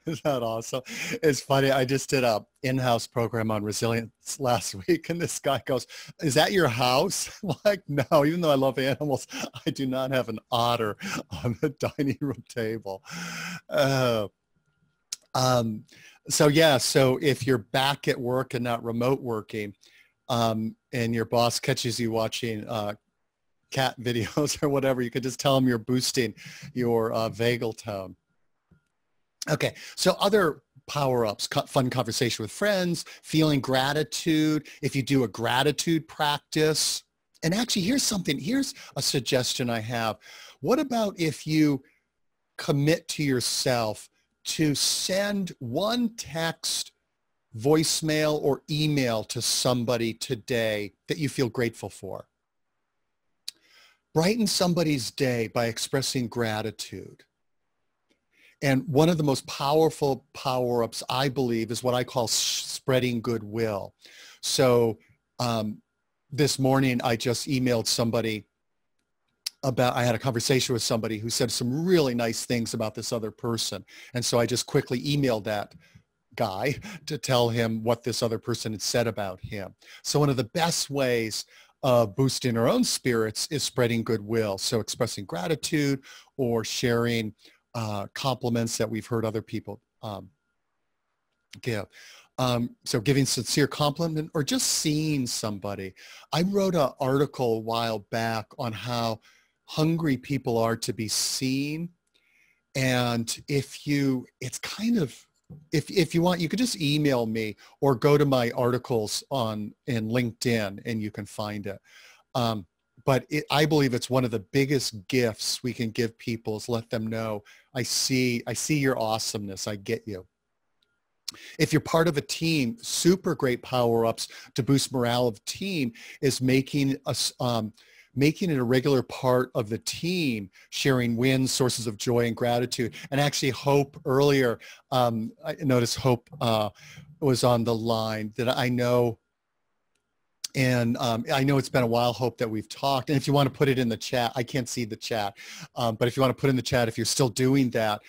Isn't that awesome? It's funny. I just did a in-house program on resilience last week, and this guy goes, "Is that your house?" I'm like, no, even though I love animals, I do not have an otter on the dining room table. So yeah, so if you're back at work and not remote working, and your boss catches you watching cat videos or whatever, you can just tell them you're boosting your vagal tone. Okay, so other power-ups, fun conversation with friends, feeling gratitude. If you do a gratitude practice And actually, here's a suggestion I have. What about if you commit to yourself to send one text, voicemail, or email to somebody today that you feel grateful for? Brighten somebody's day by expressing gratitude. And one of the most powerful power-ups, I believe, is what I call spreading goodwill. So this morning, I just emailed somebody I had a conversation with somebody who said some really nice things about this other person. And so I just quickly emailed that guy to tell him what this other person had said about him. So one of the best ways of boosting our own spirits is spreading goodwill. So expressing gratitude or sharing compliments that we've heard other people give. So giving sincere compliment or just seeing somebody. I wrote an article a while back on how hungry people are to be seen. And if you want, you could just email me or go to my articles in LinkedIn and you can find it. But I believe it's one of the biggest gifts we can give people is let them know, I see your awesomeness. I get you. If you're part of a team, super great power-ups to boost morale of the team is making it a regular part of the team, sharing wins, sources of joy and gratitude. And actually Hope earlier, I noticed Hope was on the line that I know. And I know it's been a while, Hope, that we've talked. And if you want to put it in the chat, I can't see the chat. But if you want to put in the chat, if you're still doing that,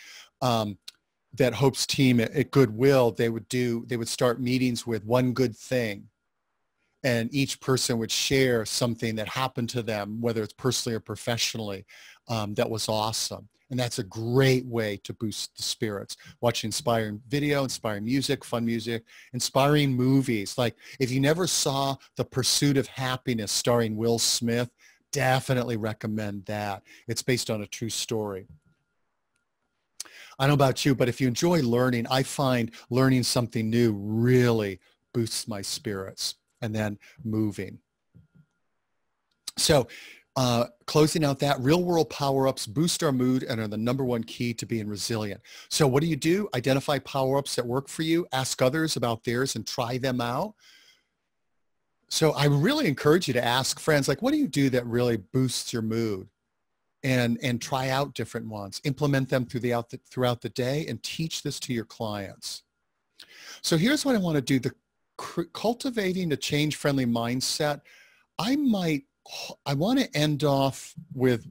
that Hope's team at Goodwill, they would start meetings with one good thing. And each person would share something that happened to them, whether it's personally or professionally, that was awesome. And that's a great way to boost the spirits. Watching inspiring video, inspiring music, fun music, inspiring movies. Like if you never saw The Pursuit of Happiness starring Will Smith, definitely recommend that. It's based on a true story. I don't know about you, but if you enjoy learning, I find learning something new really boosts my spirits. And then moving. So closing out that, real world power-ups boost our mood and are the #1 key to being resilient. So what do? Identify power-ups that work for you, ask others about theirs and try them out. So I really encourage you to ask friends, like, what do you do that really boosts your mood? And try out different ones, implement them throughout the day and teach this to your clients. So here's what I want to do. Cultivating a change-friendly mindset. I want to end off with,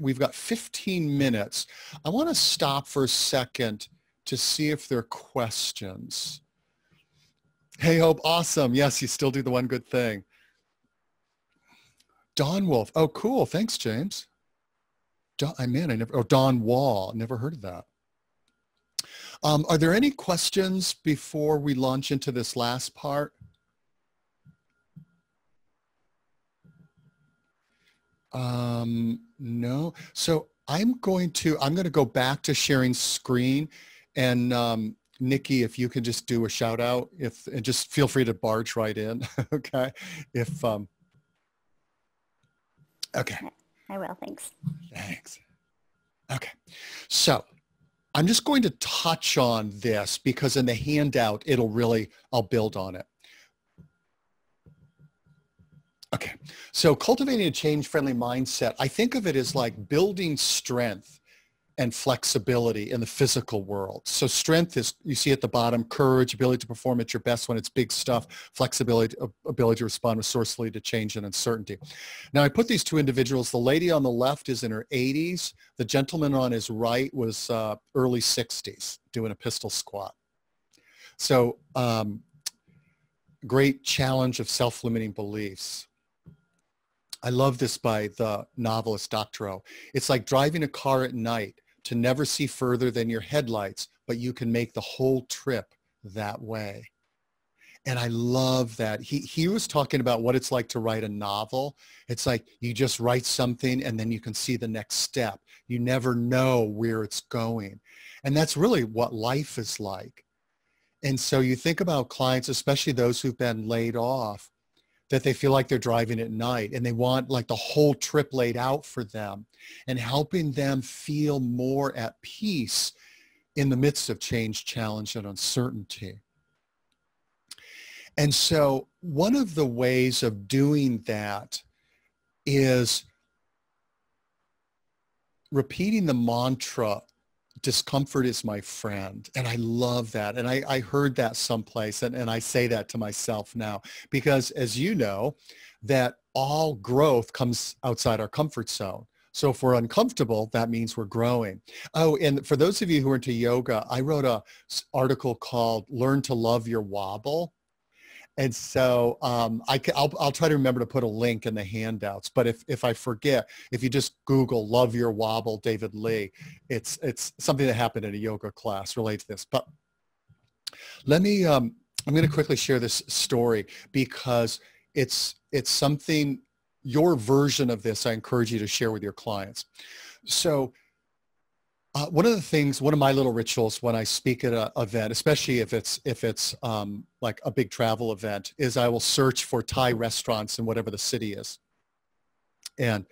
we've got 15 minutes. I want to stop for a second to see if there are questions. Hey, Hope, awesome. Yes, you still do the one good thing. Don Wolf. Oh, cool. Thanks, James. Don Wall. Never heard of that. Are there any questions before we launch into this last part? No. So I'm going to go back to sharing screen, and Nikki, if you can just do a shout out, and just feel free to barge right in. Okay. Okay. I will. Thanks. Thanks. Okay. So I'm just going to touch on this because in the handout, I'll build on it. Okay, so cultivating a change-friendly mindset, I think of it as like building strength and flexibility in the physical world. So strength is, you see at the bottom, courage, ability to perform at your best when it's big stuff, flexibility, ability to respond resourcefully to change and uncertainty. Now I put these two individuals, the lady on the left is in her 80s, the gentleman on his right was early 60s doing a pistol squat. So great challenge of self-limiting beliefs. I love this by the novelist Dr. O. It's like driving a car at night to never see further than your headlights, but you can make the whole trip that way. And I love that. He was talking about what it's like to write a novel. It's like you just write something and then you can see the next step. You never know where it's going. And that's really what life is like. And so you think about clients, especially those who've been laid off, that they feel like they're driving at night, and they want like the whole trip laid out for them, and helping them feel more at peace in the midst of change, challenge, and uncertainty. And so one of the ways of doing that is repeating the mantra, discomfort is my friend. And I love that. And I heard that someplace, and I say that to myself now, because as you know, that all growth comes outside our comfort zone. So if we're uncomfortable, that means we're growing. Oh, and for those of you who are into yoga, I wrote an article called Learn to Love Your Wobble. And so I'll try to remember to put a link in the handouts. But if I forget, if you just Google Love Your Wobble, David Lee, it's something that happened in a yoga class related to this. But let me, I'm going to quickly share this story because it's something, your version of this, I encourage you to share with your clients. So one of my little rituals when I speak at an event, especially if it's like a big travel event, is I will search for Thai restaurants in whatever the city is. And,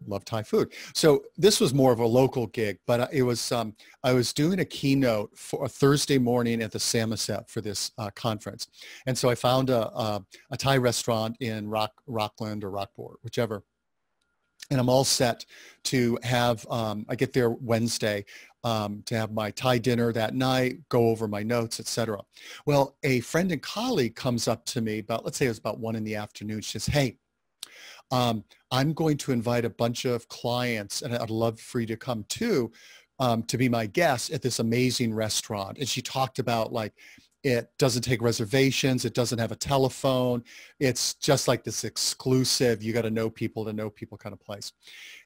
love Thai food. So this was more of a local gig, but it was, I was doing a keynote for a Thursday morning at the Samoset for this conference. And so I found a Thai restaurant in Rockland or Rockport, whichever. And I'm all set to have, I get there Wednesday to have my Thai dinner that night, go over my notes, etc. Well, a friend and colleague comes up to me about, let's say it was about 1 p.m. She says, hey, I'm going to invite a bunch of clients, and I'd love for you to come too, to be my guest at this amazing restaurant. And she talked about like, it doesn't take reservations. It doesn't have a telephone. It's just like this exclusive, you got to know people kind of place.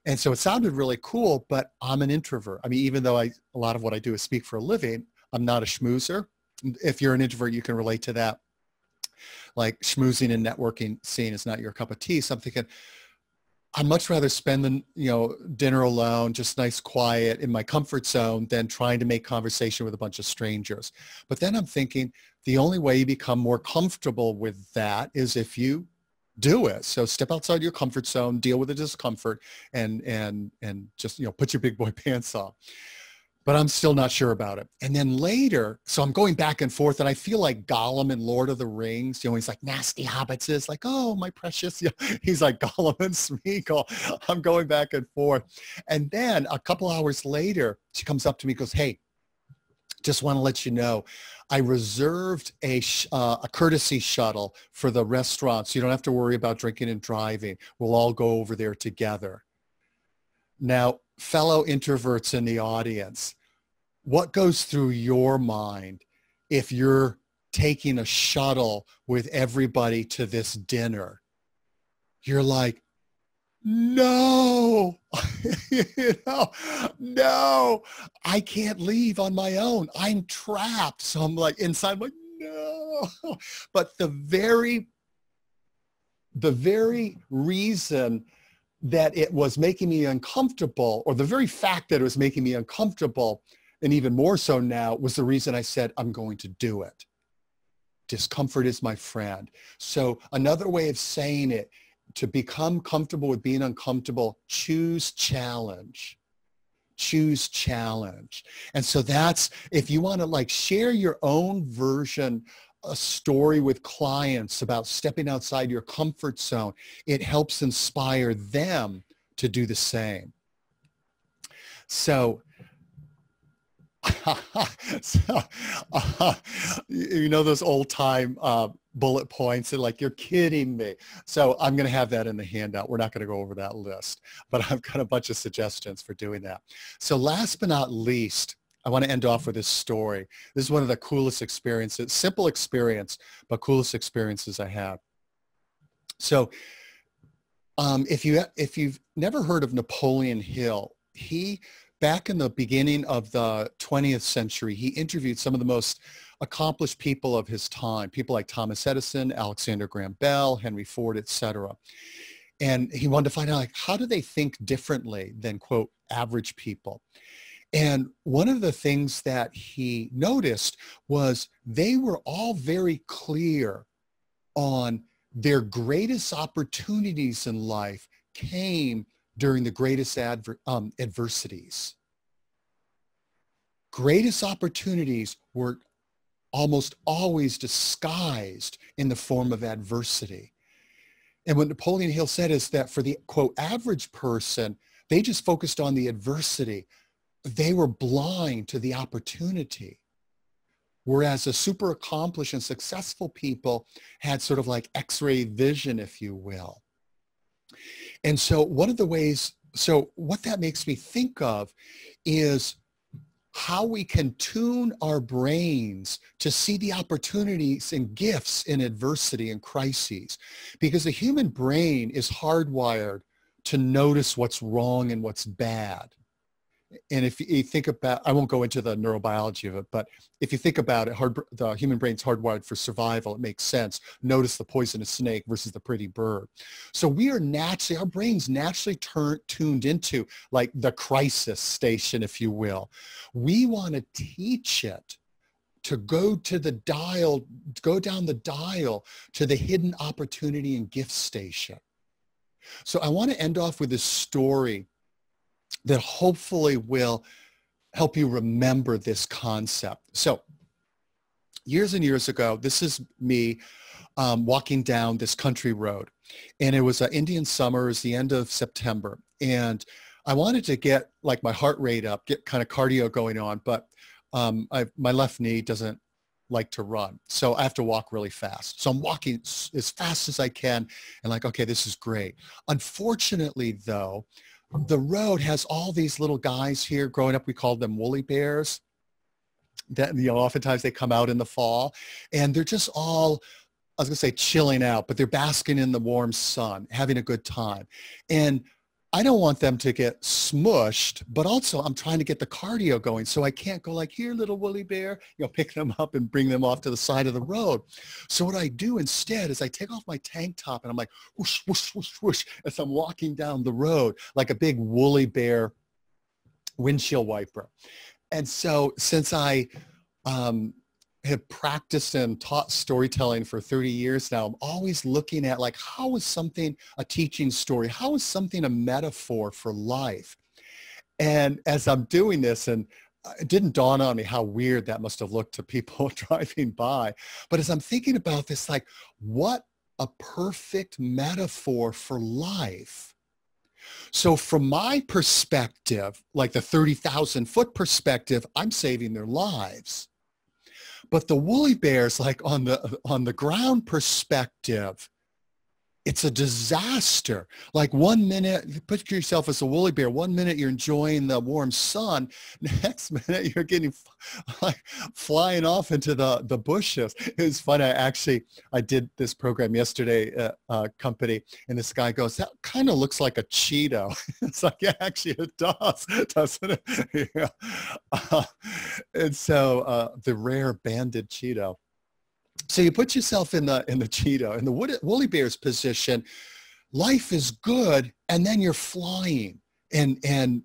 And so it sounded really cool, but I'm an introvert. I mean, even though a lot of what I do is speak for a living, I'm not a schmoozer. If you're an introvert, you can relate to that. Like schmoozing and networking scene is not your cup of tea. So I'm thinking, I'd much rather spend the dinner alone, just nice, quiet in my comfort zone than trying to make conversation with a bunch of strangers. But then I'm thinking the only way you become more comfortable with that is if you do it. So step outside your comfort zone, deal with the discomfort, and just put your big boy pants on. But I'm still not sure about it. And then later, so I'm going back and forth, and I feel like Gollum in Lord of the Rings. He's like, nasty hobbits is like, oh, my precious. He's like Gollum and Smeagol. I'm going back and forth. And then a couple hours later, she comes up to me and goes, hey, just want to let you know, I reserved a courtesy shuttle for the restaurant, so you don't have to worry about drinking and driving. We'll all go over there together. Now, fellow introverts in the audience, what goes through your mind if you're taking a shuttle with everybody to this dinner? You're like, no, no, I can't leave on my own. I'm trapped. So I'm like inside, I'm like, no. But the very reason that it was making me uncomfortable, or the very fact that it was making me uncomfortable, and even more so now, was the reason I said, I'm going to do it. Discomfort is my friend. So another way of saying it, to become comfortable with being uncomfortable, choose challenge. Choose challenge. And so that's, if you want to like share your own version, a story with clients about stepping outside your comfort zone, it helps inspire them to do the same. So, those old time bullet points, and like, you're kidding me. So I'm going to have that in the handout. We're not going to go over that list, but I've got a bunch of suggestions for doing that. So last but not least, I want to end off with this story. This is one of the coolest experiences, simple experience, but coolest experiences I had. So if you've never heard of Napoleon Hill, back in the beginning of the 20th century, he interviewed some of the most accomplished people of his time, people like Thomas Edison, Alexander Graham Bell, Henry Ford, etc. And he wanted to find out, like, how do they think differently than, quote, average people? And one of the things that he noticed was they were all very clear on their greatest opportunities in life came during the greatest adversities. Greatest opportunities were almost always disguised in the form of adversity. And what Napoleon Hill said is that for the, quote, average person, they just focused on the adversity. They were blind to the opportunity. Whereas the super accomplished and successful people had sort of like X-ray vision, if you will. And so one of the ways, so what that makes me think of is how we can tune our brains to see the opportunities and gifts in adversity and crises. Because the human brain is hardwired to notice what's wrong and what's bad. And if you think about, I won't go into the neurobiology of it, but if you think about it, the human brain's hardwired for survival. It makes sense. Notice the poisonous snake versus the pretty bird. So we are naturally, our brain's naturally tuned into like the crisis station, if you will. We want to teach it to go to the dial, go down the dial to the hidden opportunity and gift station. So I want to end off with this story that hopefully will help you remember this concept. So years and years ago, this is me walking down this country road, and it was an Indian summer. It was the end of September, and I wanted to get like my heart rate up, get kind of cardio going on, but my left knee doesn't like to run. So I have to walk really fast. So I'm walking as fast as I can and like, okay, this is great. Unfortunately though, the road has all these little guys here. Growing up, we called them woolly bears. That, you know, oftentimes they come out in the fall, and they're just all, I was gonna say chilling out, but they're basking in the warm sun, having a good time. And I don't want them to get smushed, but also I'm trying to get the cardio going. So I can't go like, here, little woolly bear, you know, pick them up and bring them off to the side of the road. So what I do instead is I take off my tank top and I'm like, whoosh, whoosh, whoosh, whoosh, as I'm walking down the road like a big woolly bear windshield wiper. And so since I have practiced and taught storytelling for 30 years now, I'm always looking at like, how is something a teaching story? How is something a metaphor for life? And as I'm doing this, and it didn't dawn on me how weird that must have looked to people driving by. But as I'm thinking about this, like, what a perfect metaphor for life. So from my perspective, like the 30,000 foot perspective, I'm saving their lives. But the woolly bears, like on the ground perspective, it's a disaster. Like 1 minute, picture yourself as a woolly bear. 1 minute you're enjoying the warm sun. Next minute you're getting like flying off into the bushes. It was fun. I did this program yesterday at a company, and this guy goes, that kind of looks like a Cheeto. It's like, yeah, actually it does, doesn't it? Yeah. And so the rare banded Cheeto. So you put yourself in the Cheeto, in the woolly bear's position. Life is good, and then you're flying, and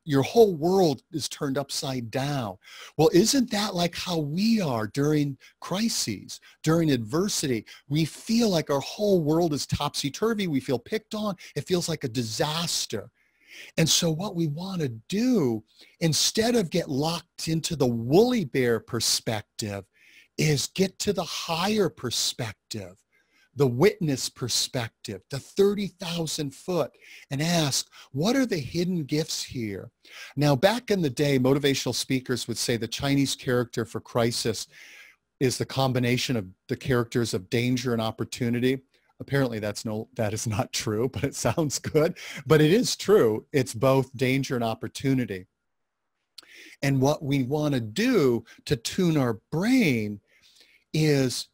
your whole world is turned upside down. Well, isn't that like how we are during crises, during adversity? We feel like our whole world is topsy-turvy. We feel picked on. It feels like a disaster. And so what we want to do, instead of get locked into the woolly bear perspective, is get to the higher perspective, the witness perspective, the 30,000 foot, and ask, what are the hidden gifts here? Now, back in the day, motivational speakers would say the Chinese character for crisis is the combination of the characters of danger and opportunity. Apparently that is not true, but it sounds good. But it is true. It's both danger and opportunity. And what we want to do to tune our brain is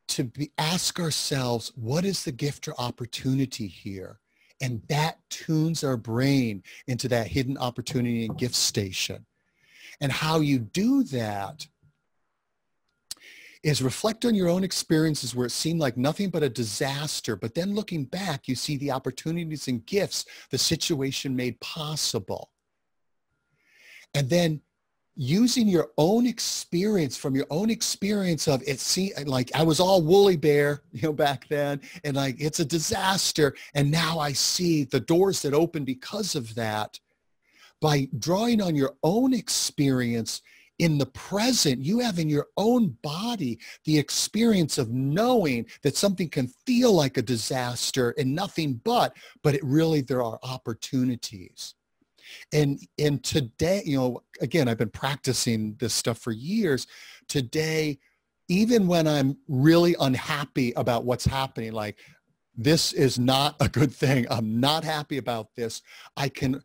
to ask ourselves, what is the gift or opportunity here? And that tunes our brain into that hidden opportunity and gift station. And how you do that is reflect on your own experiences where it seemed like nothing but a disaster, but then looking back, you see the opportunities and gifts the situation made possible. And then using your own experience, from your own experience of it, like I was all woolly bear, back then, and like it's a disaster. And now I see the doors that open because of that. By drawing on your own experience in the present, you have in your own body the experience of knowing that something can feel like a disaster and nothing but it really, there are opportunities. And today, again, I've been practicing this stuff for years. Today, even when I'm really unhappy about what's happening, like this is not a good thing, I'm not happy about this, I can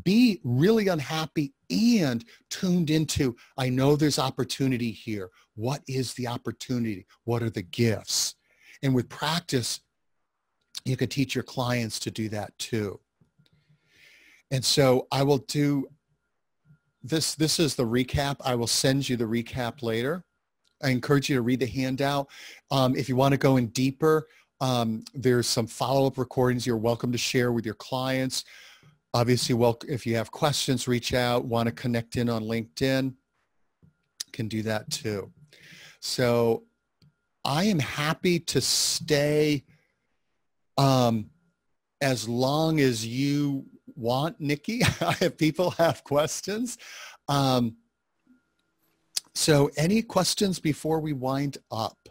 be really unhappy and tuned into, I know there's opportunity here. What is the opportunity? What are the gifts? And with practice, you can teach your clients to do that too. And so I will do this. This is the recap. I will send you the recap later. I encourage you to read the handout. If you want to go in deeper, there's some follow-up recordings you're welcome to share with your clients. Obviously, if you have questions, reach out, want to connect in on LinkedIn, can do that too. So I am happy to stay as long as you want, Nikki. If people have questions. So any questions before we wind up?